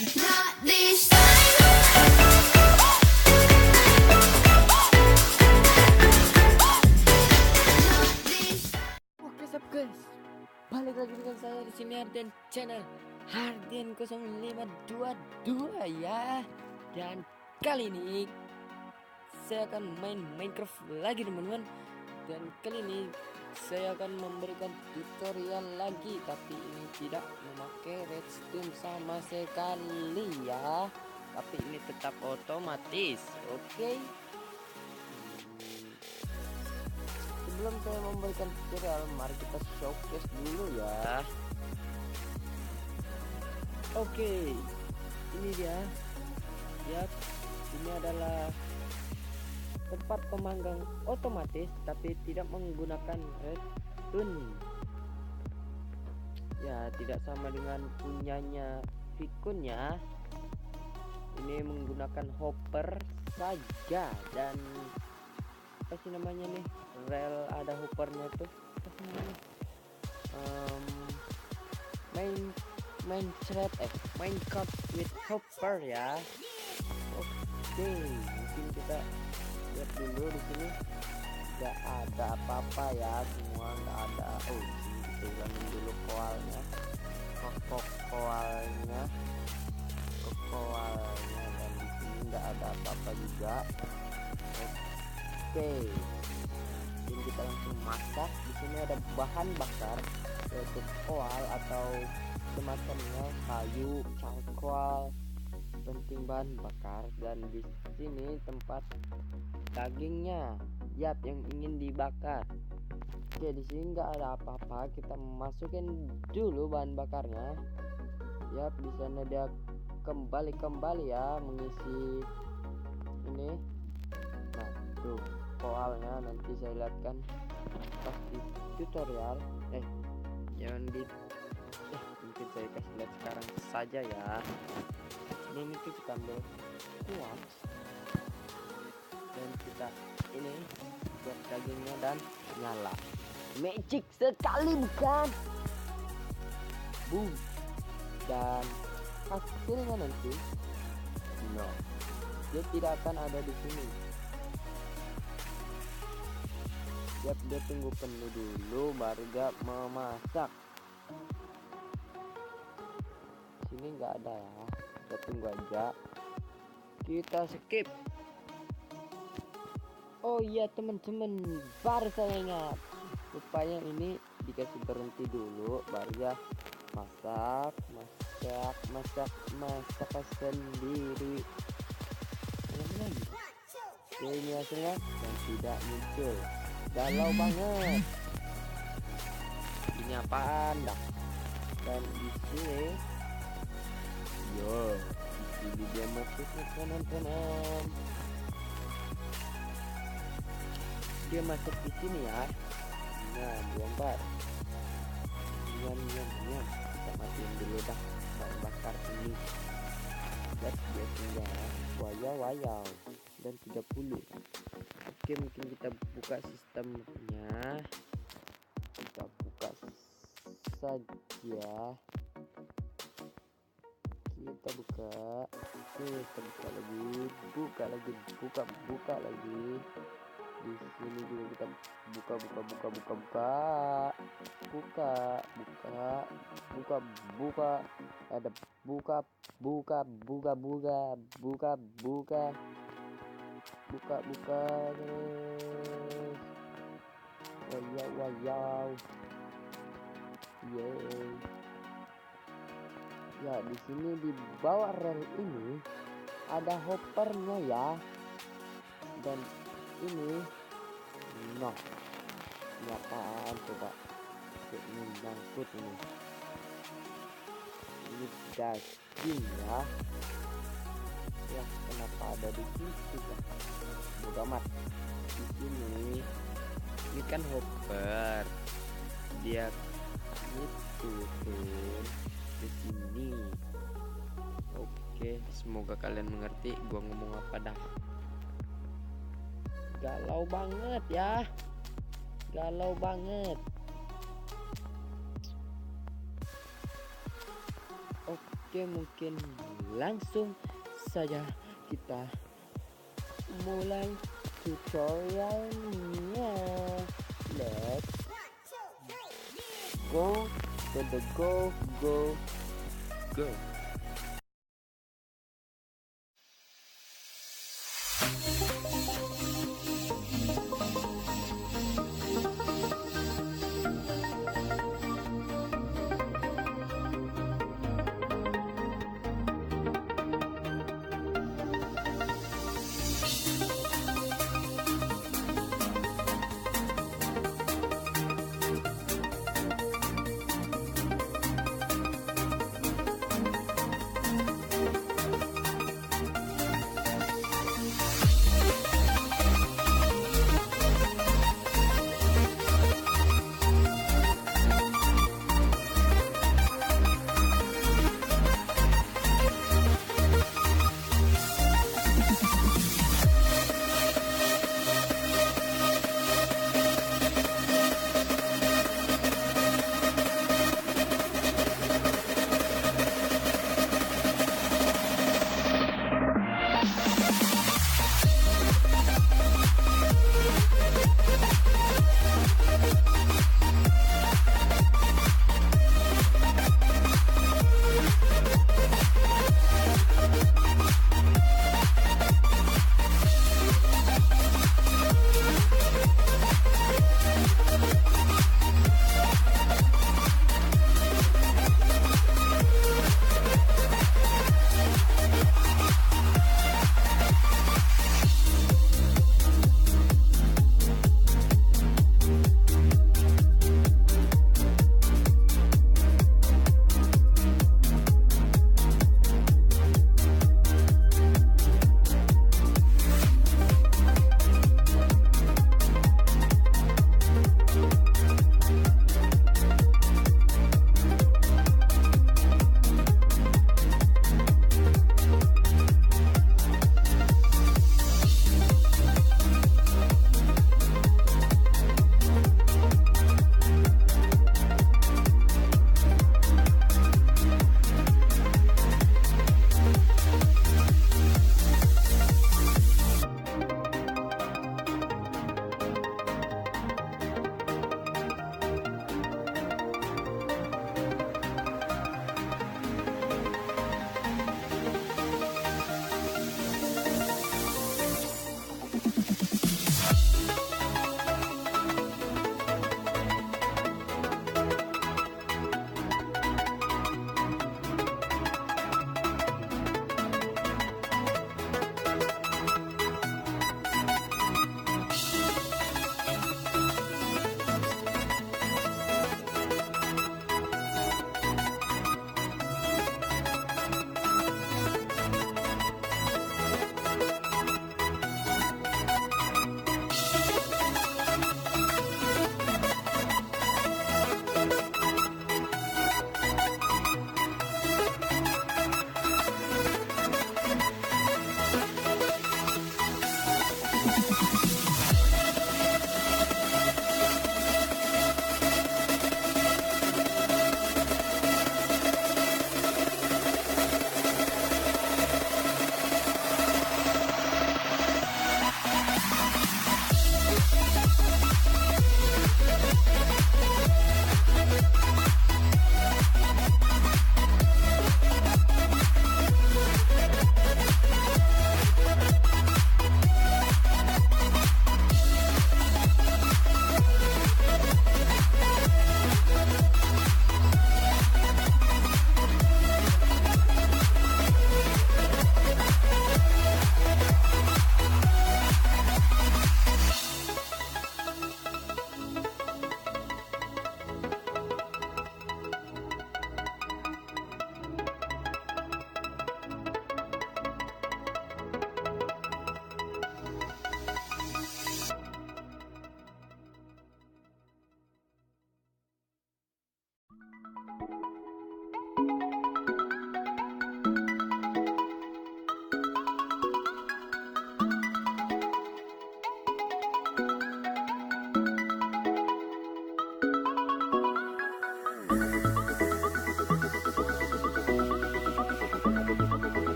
Not this time. Not this. Oke sob guys, balik lagi dengan saya di sini Hardian Channel Hardian 0522 ya. Dan kali ini saya akan main Minecraft lagi teman-teman. Dan kali ini saya akan memberikan tutorial lagi, tapi ini tidak memakai redstone sama sekali ya. Tapi ini tetap otomatis, oke? Sebelum saya memberikan tutorial, mari kita showcase dulu ya. Oke, ini dia. Lihat, ini adalah tempat pemanggang otomatis tapi tidak menggunakan redstone. Ya, tidak sama dengan punyanya Vicun ya. Ini menggunakan hopper saja, dan apa sih namanya nih, rel ada hoppernya tuh, apa sih namanya, Minecraft with hopper ya. Oke, mungkin kita lihat dulu di sini. Nggak ada apa-apa ya, semua nggak ada. Oh, di sini kita ulangin dulu koalnya, koalnya, dan di sini nggak ada apa-apa juga. Oke, ini kita langsung masak. Di sini ada bahan bakar, yaitu koal atau semacamnya, kayu, cangkol, penting bahan bakar. Dan di sini tempat dagingnya, yap, yang ingin dibakar. Oke, di sini nggak ada apa-apa. Kita masukin dulu bahan bakarnya. Yap, di sana dia kembali ya mengisi ini. Nah, tuh koalnya nanti saya lihatkan pas di tutorial. Jangan di mungkin saya kasih lihat sekarang saja ya. Sebelum itu kita ambil kuas dan kita ini buat dagingnya dan nyala. Magic sekali bukan? Boom. Dan hasilnya nanti no, dia tidak akan ada di sini. Dia tunggu penuh dulu baru dia memasak. Sini nggak ada ya, kita tunggu aja, kita skip. Oh iya teman-teman, baru saya ingat, rupanya ini dikasih berhenti dulu baru ya masak sendiri. Lagi ya, ini hasilnya dan tidak muncul. Galau banget. Ini apaan dah? Dan di sini, yo, di sini dia masuknya kanan. Dia masuk di sini ya. Nah, bongkar. Nyam. Kita matiin dulu dah bahan bakar ini. Dan dia tinggal wayau dan 30. Oke, mungkin kita buka sistemnya. Kita buka saja. Kita buka. Kita buka lagi. Di sini juga kita buka. Ada buka. Terus wayau. Yeay. Ya, di sini di bawah rel ini ada hoppernya ya. Dan ini no, ini apaan coba? Ini nyangkut ini daging ya. Ya, kenapa ada di situ ya? Bodo amat. Di sini ini kan hopper, dia itu tuh di sini. Oke, semoga kalian mengerti gua ngomong apa dah. Galau banget ya, galau banget. Oke, mungkin langsung saja kita mulai tutorialnya. Let's go to the go.